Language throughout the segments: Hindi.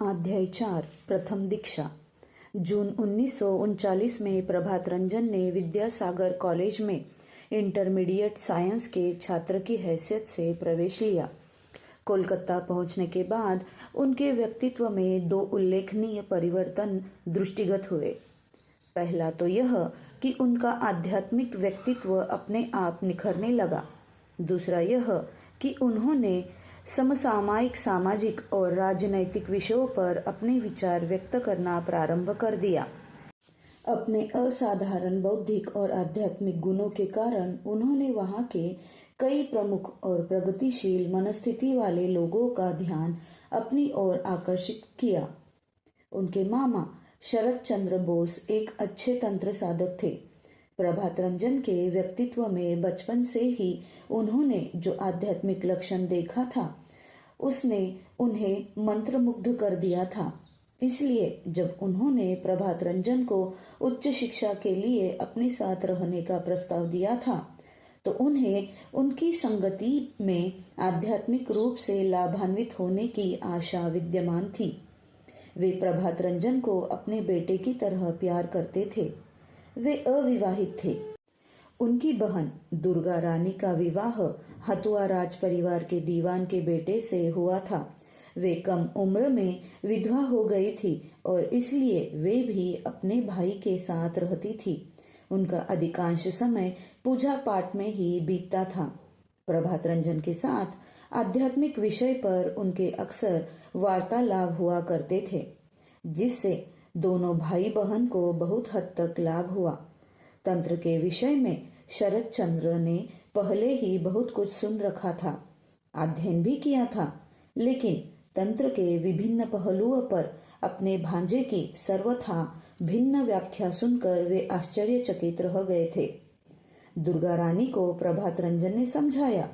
अध्याय 4 प्रथम दीक्षा। जून 1939 में प्रभात रंजन ने विद्यासागर कॉलेज में इंटरमीडिएट साइंस के छात्र की हैसियत से प्रवेश लिया। कोलकाता पहुंचने के बाद उनके व्यक्तित्व में दो उल्लेखनीय परिवर्तन दृष्टिगत हुए। पहला तो यह कि उनका आध्यात्मिक व्यक्तित्व अपने आप निखरने लगा। दूसरा यह कि उन्होंने समसामयिक सामाजिक और राजनैतिक विषयों पर अपने विचार व्यक्त करना प्रारंभ कर दिया। अपने असाधारण बौद्धिक और आध्यात्मिक गुणों के कारण उन्होंने वहां के कई प्रमुख और प्रगतिशील मनस्थिति वाले लोगों का ध्यान अपनी ओर आकर्षित किया। उनके मामा शरद चंद्र बोस एक अच्छे तंत्र साधक थे। प्रभात रंजन के व्यक्तित्व में बचपन से ही उन्होंने जो आध्यात्मिक लक्षण देखा था उसने उन्हें मंत्रमुग्ध कर दिया था। इसलिए जब उन्होंने प्रभात रंजन को उच्च शिक्षा के लिए अपने साथ रहने का प्रस्ताव दिया था तो उन्हें उनकी संगति में आध्यात्मिक रूप से लाभान्वित होने की आशा विद्यमान थी। वे प्रभात रंजन को अपने बेटे की तरह प्यार करते थे। वे अविवाहित थे। उनकी बहन दुर्गा रानी का विवाह हथुआ राज परिवार के दीवान के बेटे से हुआ था। वे कम उम्र में विधवा हो गई थी और इसलिए वे भी अपने भाई के साथ रहती थी। उनका अधिकांश समय पूजा पाठ में ही बीतता था। प्रभात रंजन के साथ आध्यात्मिक विषय पर उनके अक्सर वार्तालाप हुआ करते थे, जिससे दोनों भाई बहन को बहुत हद तक लाभ हुआ। तंत्र के विषय में शरद चंद्र ने पहले ही बहुत कुछ सुन रखा था, अध्ययन भी किया था, लेकिन तंत्र के विभिन्न पहलुओं पर अपने भांजे की सर्वथा भिन्न व्याख्या सुनकर वे आश्चर्यचकित रह गए थे। दुर्गा रानी को प्रभात रंजन ने समझाया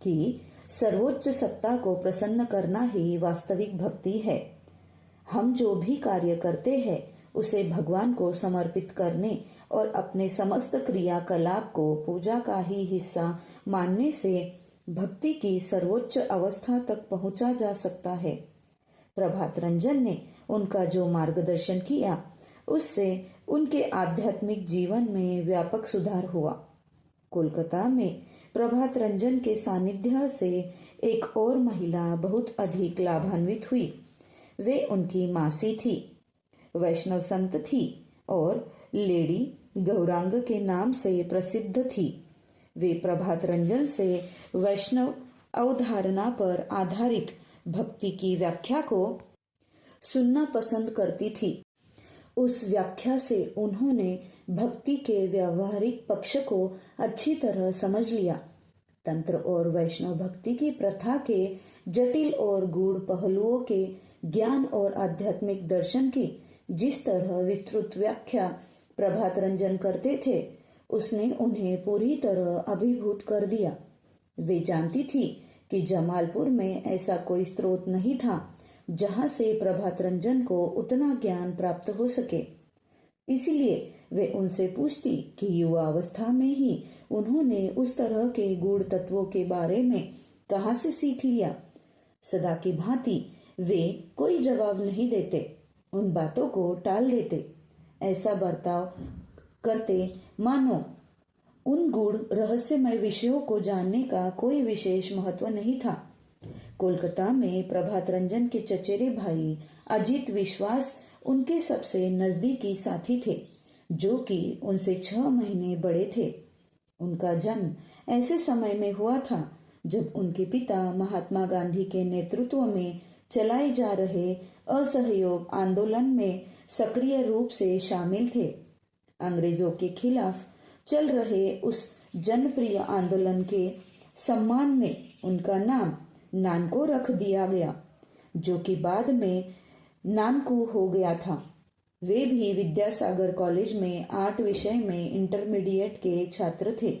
कि सर्वोच्च सत्ता को प्रसन्न करना ही वास्तविक भक्ति है। हम जो भी कार्य करते हैं उसे भगवान को समर्पित करने और अपने समस्त क्रियाकलाप को पूजा का ही हिस्सा मानने से भक्ति की सर्वोच्च अवस्था तक पहुंचा जा सकता है। प्रभात रंजन ने उनका जो मार्गदर्शन किया उससे उनके आध्यात्मिक जीवन में व्यापक सुधार हुआ। कोलकाता में प्रभात रंजन के सानिध्य से एक और महिला बहुत अधिक लाभान्वित हुई। वे उनकी मासी थी, वैष्णव संत थी और लेडी गौरांग के नाम से प्रसिद्ध थी। वे प्रभात रंजन से वैष्णव अवधारणा पर आधारित भक्ति की व्याख्या को सुनना पसंद करती थी। उस व्याख्या से उन्होंने भक्ति के व्यावहारिक पक्ष को अच्छी तरह समझ लिया। तंत्र और वैष्णव भक्ति की प्रथा के जटिल और गूढ़ पहलुओं के ज्ञान और आध्यात्मिक दर्शन की जिस तरह विस्तृत व्याख्या प्रभात रंजन करते थे उसने उन्हें पूरी तरह अभिभूत कर दिया। वे जानती थी कि जमालपुर में ऐसा कोई स्रोत नहीं था जहां से प्रभात रंजन को उतना ज्ञान प्राप्त हो सके। इसलिए वे उनसे पूछती कि युवा अवस्था में ही उन्होंने उस तरह के गूढ़ तत्वों के बारे में कहां से सीख लिया। सदा की भांति वे कोई जवाब नहीं देते, उन बातों को टाल देते, ऐसा बर्ताव करते मानो उन गूढ़ रहस्यमय विषयों को जानने का कोई विशेष महत्व नहीं था। कोलकाता में प्रभात रंजन के चचेरे भाई अजीत विश्वास उनके सबसे नजदीकी साथी थे, जो कि उनसे 6 महीने बड़े थे। उनका जन्म ऐसे समय में हुआ था जब उनके पिता महात्मा गांधी के नेतृत्व में चलाए जा रहे असहयोग आंदोलन में सक्रिय रूप से शामिल थे। अंग्रेजों के खिलाफ चल रहे उस जनप्रिय आंदोलन के सम्मान में उनका नाम नानको रख दिया गया, जो कि बाद में नानकू हो गया था। वे भी विद्यासागर कॉलेज में आर्ट विषय में इंटरमीडिएट के छात्र थे।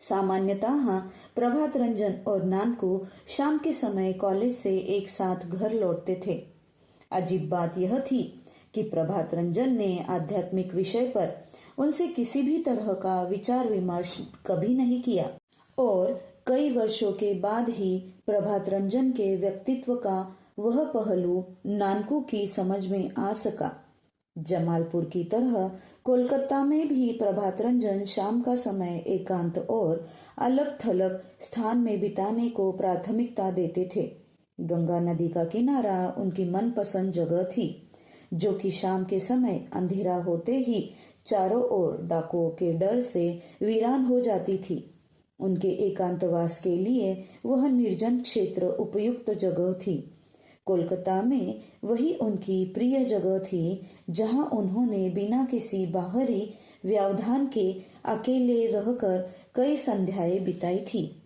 सामान्यतः प्रभात रंजन और नानकू शाम के समय कॉलेज से एक साथ घर लौटते थे। अजीब बात यह थी कि प्रभात रंजन ने आध्यात्मिक विषय पर उनसे किसी भी तरह का विचार विमर्श कभी नहीं किया और कई वर्षों के बाद ही प्रभात रंजन के व्यक्तित्व का वह पहलू नानकू की समझ में आ सका। जमालपुर की तरह कोलकाता में भी प्रभात रंजन शाम का समय एकांत और अलग थलग स्थान में बिताने को प्राथमिकता देते थे। गंगा नदी का किनारा उनकी मनपसंद जगह थी, जो कि शाम के समय अंधेरा होते ही चारों ओर डाकुओं के डर से वीरान हो जाती थी। उनके एकांतवास के लिए वह निर्जन क्षेत्र उपयुक्त जगह थी। कोलकाता में वही उनकी प्रिय जगह थी, जहां उन्होंने बिना किसी बाहरी व्यवधान के अकेले रहकर कई संध्याएं बिताई थी।